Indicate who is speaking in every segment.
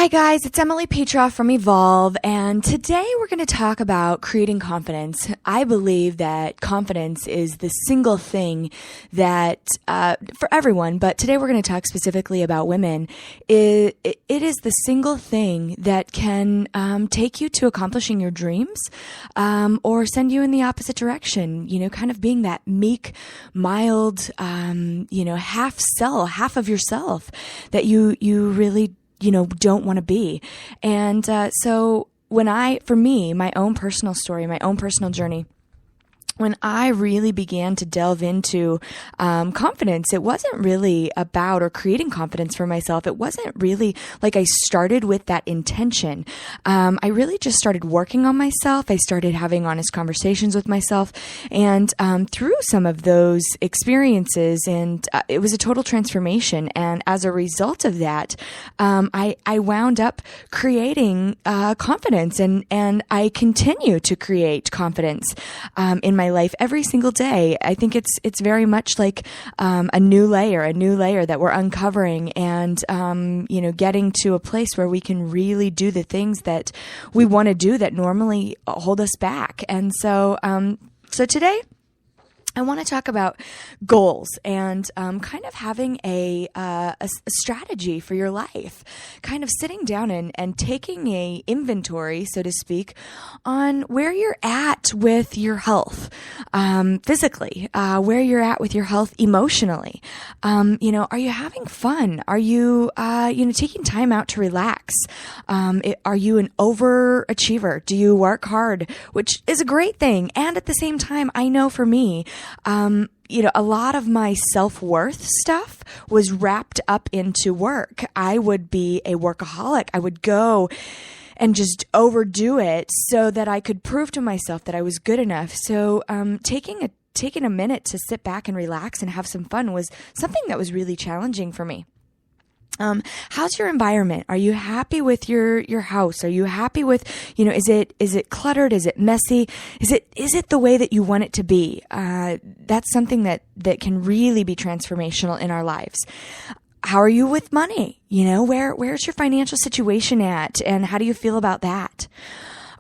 Speaker 1: Hi guys, it's Emily Petroff from Evolve, and today we're going to talk about creating confidence. I believe that confidence is the single thing that, for everyone, but today we're going to talk specifically about women. It is the single thing that can take you to accomplishing your dreams, or send you in the opposite direction, kind of being that meek, mild, half of yourself that you really don't want to be. And so for me, my own personal story, my own personal journey, when I really began to delve into confidence, it wasn't really about or creating confidence for myself. It wasn't really like I started with that intention. I really just started working on myself. I started having honest conversations with myself, and through some of those experiences, and it was a total transformation. And as a result of that, I wound up creating confidence, and I continue to create confidence in my life every single day. I think it's very much like a new layer that we're uncovering, and getting to a place where we can really do the things that we want to do that normally hold us back. And so today I want to talk about goals and kind of having a strategy for your life, kind of sitting down and taking a inventory, so to speak, on where you're at with your health, physically, where you're at with your health emotionally. Are you having fun? Are you, taking time out to relax? Are you an overachiever? Do you work hard, which is a great thing? And at the same time, I know for me, a lot of my self-worth stuff was wrapped up into work. I would be a workaholic. I would go and just overdo it so that I could prove to myself that I was good enough. So, taking a minute to sit back and relax and have some fun was something that was really challenging for me. How's your environment? Are you happy with your house? Are you happy with, is it cluttered? Is it messy? Is it the way that you want it to be? That's something that can really be transformational in our lives. How are you with money? Where's your financial situation at? And how do you feel about that?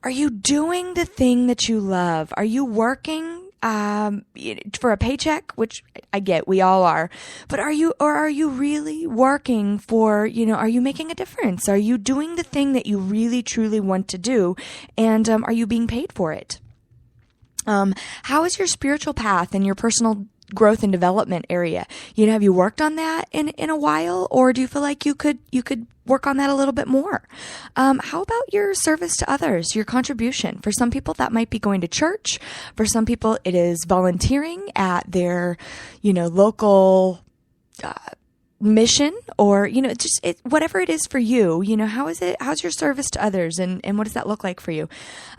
Speaker 1: Are you doing the thing that you love? Are you working for a paycheck, which I get, we all are, but are you really working for, are you making a difference? Are you doing the thing that you really truly want to do? And, are you being paid for it? How is your spiritual path and your personal growth and development area? Have you worked on that in a while, or do you feel like you could work on that a little bit more? How about your service to others, your contribution? For some people, that might be going to church. For some people, it is volunteering at their, local, mission, or whatever it is for you. How's your service to others, and what does that look like for you?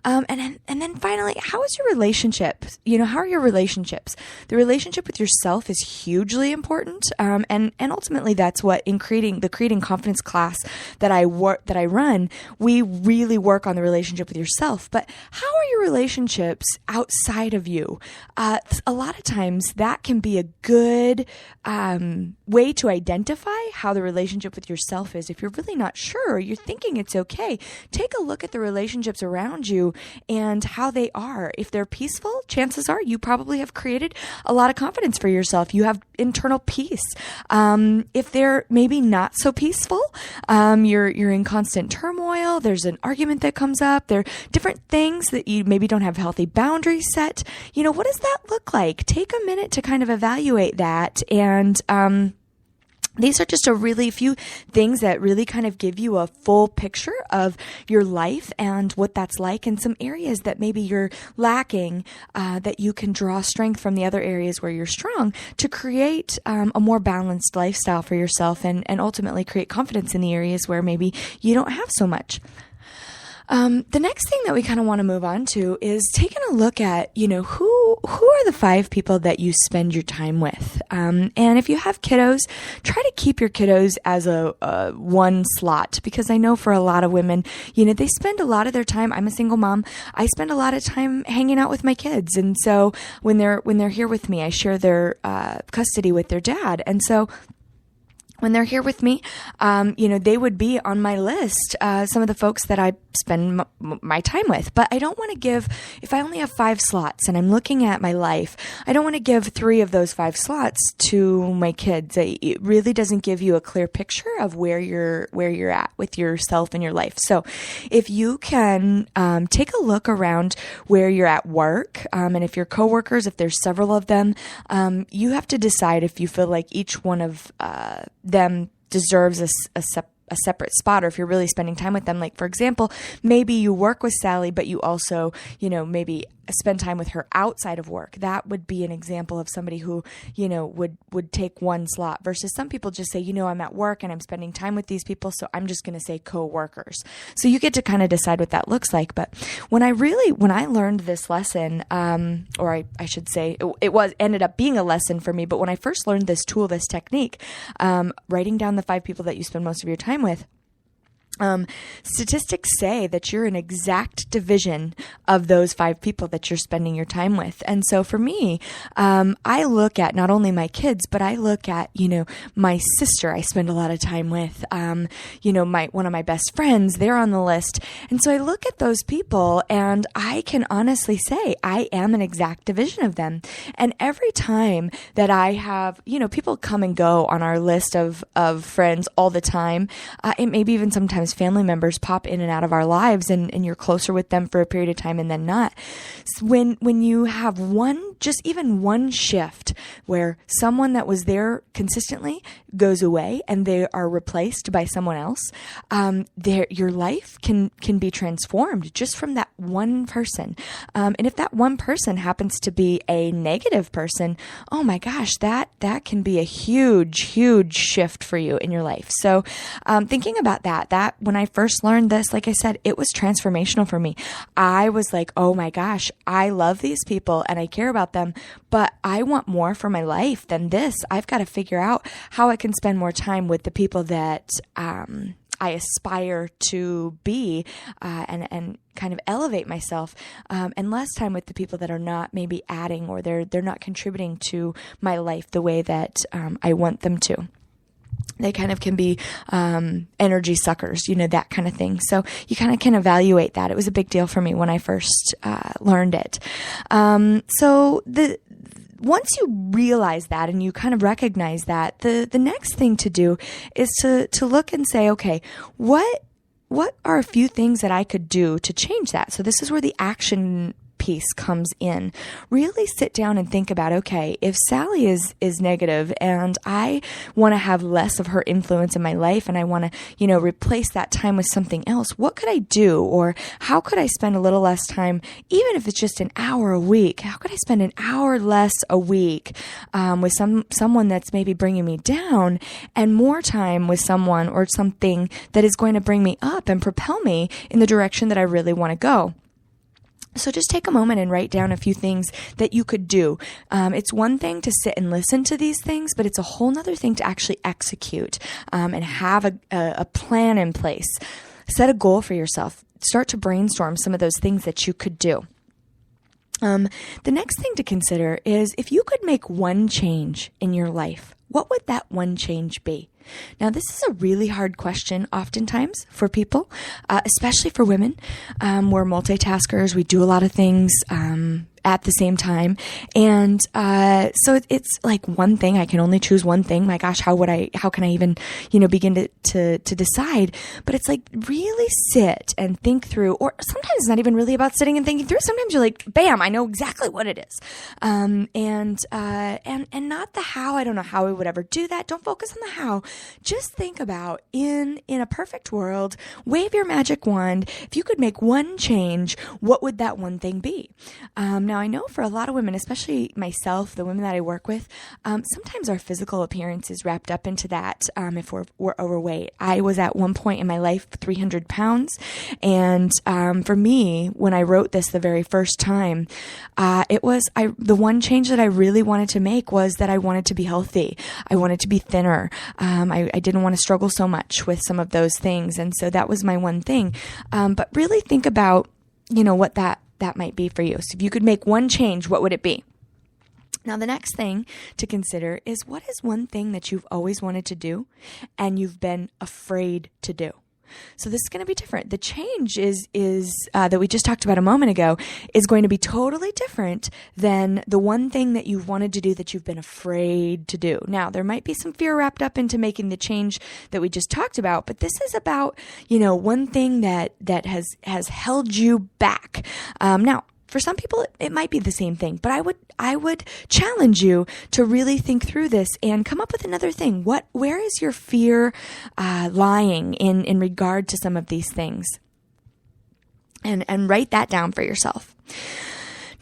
Speaker 1: And then finally, how is your relationship? How are your relationships? The relationship with yourself is hugely important, and ultimately that's what, in the creating confidence class that I run, we really work on the relationship with yourself. But how are your relationships outside of you? A lot of times that can be a good way to identify how the relationship with yourself is. If you're really not sure, or you're thinking it's okay, take a look at the relationships around you and how they are. If they're peaceful, chances are you probably have created a lot of confidence for yourself. You have internal peace. If they're maybe not so peaceful, you're in constant turmoil, there's an argument that comes up, there are different things that you maybe don't have healthy boundaries set. What does that look like? Take a minute to kind of evaluate that, and these are just a really few things that really kind of give you a full picture of your life and what that's like, and some areas that maybe you're lacking, that you can draw strength from the other areas where you're strong to create a more balanced lifestyle for yourself, and ultimately create confidence in the areas where maybe you don't have so much. The next thing that we kind of want to move on to is taking a look at, who are the 5 people that you spend your time with? And if you have kiddos, try to keep your kiddos as a one slot, because I know for a lot of women, they spend a lot of their time. I'm a single mom. I spend a lot of time hanging out with my kids. And so when they're here with me, I share their custody with their dad. And so when they're here with me, they would be on my list, some of the folks that I spend my time with. But I don't want to give, if I only have 5 slots and I'm looking at my life, I don't want to give 3 of those 5 slots to my kids. It really doesn't give you a clear picture of where you're at with yourself and your life. So if you can take a look around where you're at work, and if your coworkers, if there's several of them, you have to decide if you feel like each one of them deserves a separate spot, or if you're really spending time with them. Like, for example, maybe you work with Sally, but you also, maybe spend time with her outside of work. That would be an example of somebody who, would take one slot, versus some people just say, I'm at work and I'm spending time with these people, so I'm just going to say co-workers. So you get to kind of decide what that looks like. But when I learned this lesson, or I should say ended up being a lesson for me, but when I first learned this tool, this technique, writing down the 5 people that you spend most of your time with, statistics say that you're an exact division of those 5 people that you're spending your time with. And so for me, I look at not only my kids, but I look at, my sister I spend a lot of time with, one of my best friends, they're on the list. And so I look at those people and I can honestly say I am an exact division of them. And every time that I have, people come and go on our list of friends all the time, it maybe even sometimes family members pop in and out of our lives, and you're closer with them for a period of time and then not. So when you have even one shift where someone that was there consistently goes away and they are replaced by someone else, your life can be transformed just from that one person. And if that one person happens to be a negative person, oh my gosh, that can be a huge, huge shift for you in your life. So thinking about that when I first learned this, like I said, it was transformational for me. I was like, oh my gosh, I love these people and I care about them, but I want more for my life than this. I've got to figure out how I can spend more time with the people that I aspire to be, and kind of elevate myself, and less time with the people that are not maybe adding, or they're not contributing to my life the way that I want them to. They kind of can be energy suckers, that kind of thing. So you kind of can evaluate that. It was a big deal for me when I first learned it. Once you realize that and you kind of recognize that, the next thing to do is to look and say, okay, what are a few things that I could do to change that? So this is where the action piece comes in. Really sit down and think about, okay, if Sally is negative and I want to have less of her influence in my life and I want to, replace that time with something else, what could I do? Or how could I spend a little less time, even if it's just an hour a week? How could I spend an hour less a week with someone that's maybe bringing me down, and more time with someone or something that is going to bring me up and propel me in the direction that I really want to go? So just take a moment and write down a few things that you could do. It's one thing to sit and listen to these things, but it's a whole nother thing to actually execute, and have a plan in place. Set a goal for yourself. Start to brainstorm some of those things that you could do. The next thing to consider is, if you could make one change in your life, what would that one change be? Now, this is a really hard question oftentimes for people, especially for women. We're multitaskers. We do a lot of things at the same time. And so it's like one thing. I can only choose one thing. My gosh, how can I even, begin to decide? But it's like, really sit and think through, or sometimes it's not even really about sitting and thinking through. Sometimes you're like, bam, I know exactly what it is. And not the how. I don't know how we would ever do that. Don't focus on the how. Just think about, in a perfect world, wave your magic wand. If you could make one change, what would that one thing be? Now, I know for a lot of women, especially myself, the women that I work with, sometimes our physical appearance is wrapped up into that if we're overweight. I was at one point in my life 300 pounds. And for me, when I wrote this the very first time, the one change that I really wanted to make was that I wanted to be healthy. I wanted to be thinner. I didn't want to struggle so much with some of those things. And so that was my one thing. But really think about, what that might be for you. So if you could make one change, what would it be? Now, the next thing to consider is, what is one thing that you've always wanted to do and you've been afraid to do? So this is going to be different. The change is that we just talked about a moment ago is going to be totally different than the one thing that you've wanted to do that you've been afraid to do. Now, there might be some fear wrapped up into making the change that we just talked about, but this is about, one thing that has held you back. Now, for some people, it might be the same thing, but I would challenge you to really think through this and come up with another thing. Where is your fear lying in regard to some of these things? And write that down for yourself.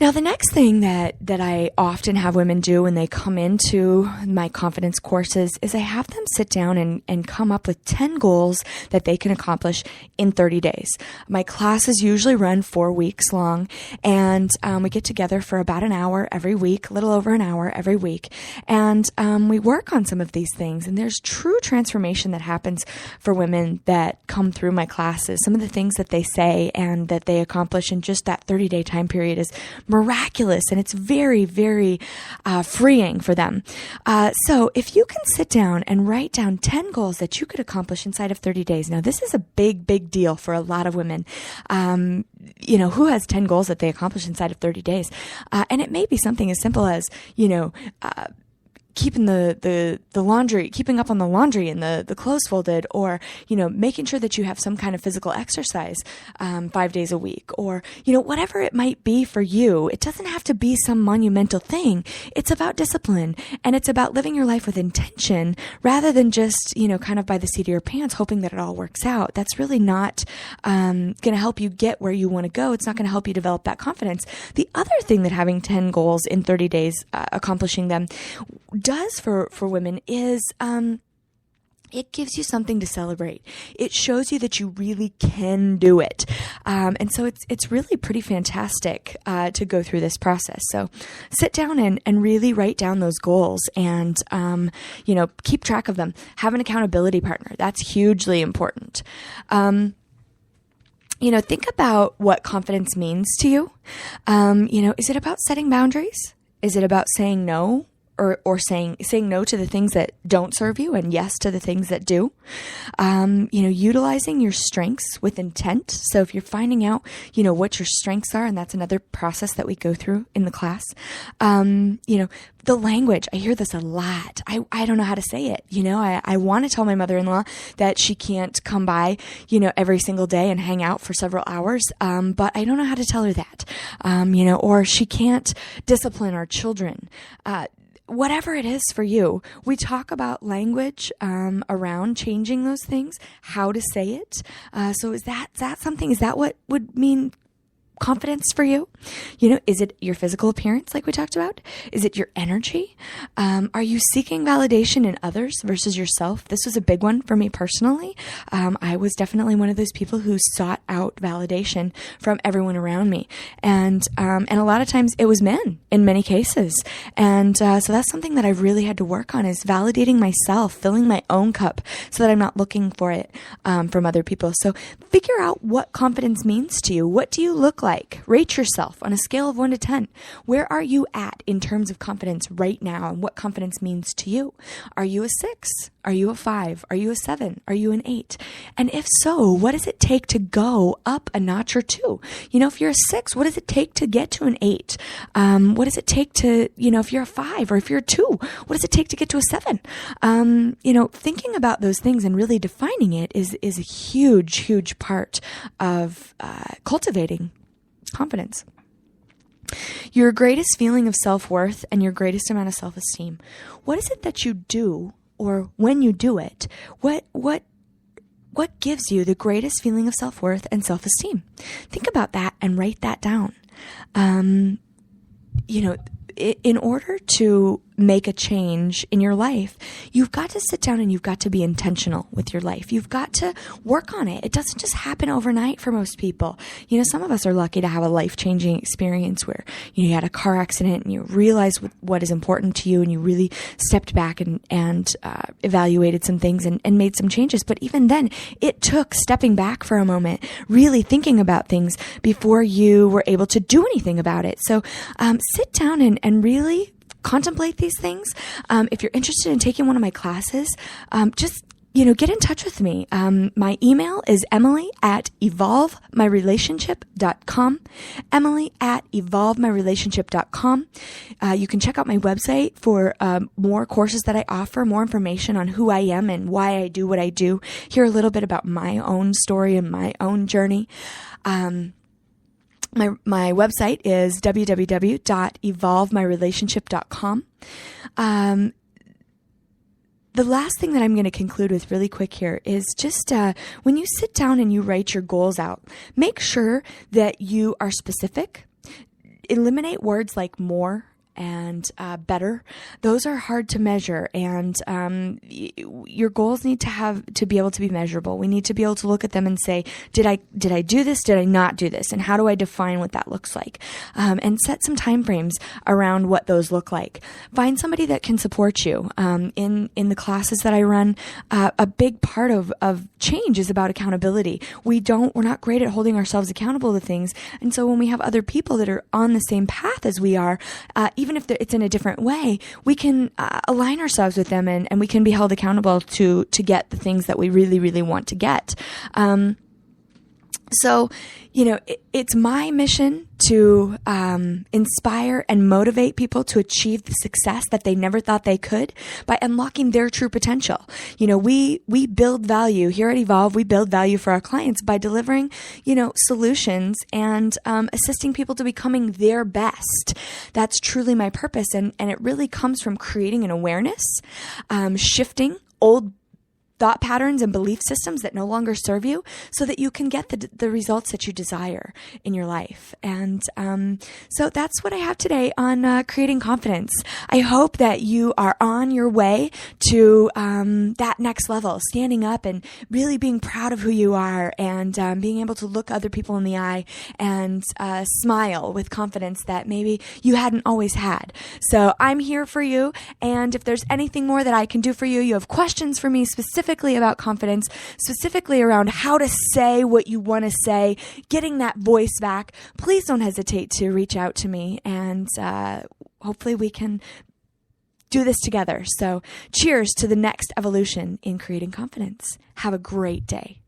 Speaker 1: Now, the next thing that I often have women do when they come into my confidence courses is I have them sit down and come up with 10 goals that they can accomplish in 30 days. My classes usually run 4 weeks long, and we get together for about an hour every week, a little over an hour every week, and we work on some of these things. And there's true transformation that happens for women that come through my classes. Some of the things that they say and that they accomplish in just that 30-day time period is miraculous, and it's very, very freeing for them. So if you can sit down and write down 10 goals that you could accomplish inside of 30 days. Now, this is a big, big deal for a lot of women. Who has 10 goals that they accomplish inside of 30 days? And it may be something as simple as, keeping the laundry, keeping up on the laundry and the clothes folded, or, making sure that you have some kind of physical exercise 5 days a week, or, whatever it might be for you. It doesn't have to be some monumental thing. It's about discipline, and it's about living your life with intention rather than just, kind of by the seat of your pants, hoping that it all works out. That's really not going to help you get where you want to go. It's not going to help you develop that confidence. The other thing that having 10 goals in 30 days, accomplishing them, does for women is it gives you something to celebrate. It shows you that you really can do it. And so it's really pretty fantastic to go through this process. So sit down and really write down those goals and, keep track of them. Have an accountability partner. That's hugely important. Think about what confidence means to you. Is it about setting boundaries? Is it about saying no? Or saying no to the things that don't serve you and yes to the things that do. Utilizing your strengths with intent. So if you're finding out, what your strengths are, and that's another process that we go through in the class. The language, I hear this a lot. I don't know how to say it. I want to tell my mother-in-law that she can't come by, every single day and hang out for several hours. But I don't know how to tell her that. Or she can't discipline our children. Whatever it is for you, we talk about language around changing those things, how to say it. So is that something? Is that what would mean confidence for you? Is it your physical appearance like we talked about? Is it your energy? Are you seeking validation in others versus yourself? This was a big one for me personally. I was definitely one of those people who sought out validation from everyone around me. And a lot of times it was men in many cases. And so that's something that I really had to work on, is validating myself, filling my own cup so that I'm not looking for it from other people. So figure out what confidence means to you. What do you look like? Rate yourself on a scale of 1 to 10. Where are you at in terms of confidence right now, and what confidence means to you? Are you a 6? Are you a 5? Are you a 7? Are you an 8? And if so, what does it take to go up a notch or 2? If you're a 6, what does it take to get to an 8? What does it take to, if you're a 5 or if you're a 2, what does it take to get to a 7? Thinking about those things and really defining it is a huge, huge part of cultivating confidence. Your greatest feeling of self-worth and your greatest amount of self-esteem. What is it that you do, or when you do it, what gives you the greatest feeling of self-worth and self-esteem? Think about that and write that down. In order to make a change in your life, you've got to sit down and you've got to be intentional with your life. You've got to work on it. It doesn't just happen overnight for most people. Some of us are lucky to have a life-changing experience where you had a car accident and you realized what is important to you, and you really stepped back and evaluated some things and made some changes. But even then, it took stepping back for a moment, really thinking about things before you were able to do anything about it. So sit down and really contemplate these things, if you're interested in taking one of my classes, just get in touch with me. My email is emily@evolvemyrelationship.com. emily@evolvemyrelationship.com. You can check out my website for more courses that I offer, more information on who I am and why I do what I do. Hear a little bit about my own story and my own journey. My website is www.evolvemyrelationship.com. The last thing that I'm going to conclude with really quick here is just when you sit down and you write your goals out, make sure that you are specific. Eliminate words like more and better. Those are hard to measure, and your goals need to be able to be measurable. We need to be able to look at them and say, did I do this? Did I not do this? And how do I define what that looks like? And set some time frames around what those look like. Find somebody that can support you. In the classes that I run, a big part of change is about accountability. We're not great at holding ourselves accountable to things, and so when we have other people that are on the same path as we are, even if it's in a different way, we can align ourselves with them, and we can be held accountable to get the things that we really, really want to get. So, it's my mission to inspire and motivate people to achieve the success that they never thought they could by unlocking their true potential. We build value here at Evolve. We build value for our clients by delivering, solutions and assisting people to becoming their best. That's truly my purpose, and it really comes from creating an awareness, shifting old thought patterns and belief systems that no longer serve you so that you can get the results that you desire in your life. And so that's what I have today on creating confidence. I hope that you are on your way to that next level, standing up and really being proud of who you are, and being able to look other people in the eye and smile with confidence that maybe you hadn't always had. So I'm here for you, and if there's anything more that I can do for you, you have questions for me specifically about confidence, specifically around how to say what you want to say, getting that voice back, please don't hesitate to reach out to me, and hopefully we can do this together. So cheers to the next evolution in creating confidence. Have a great day.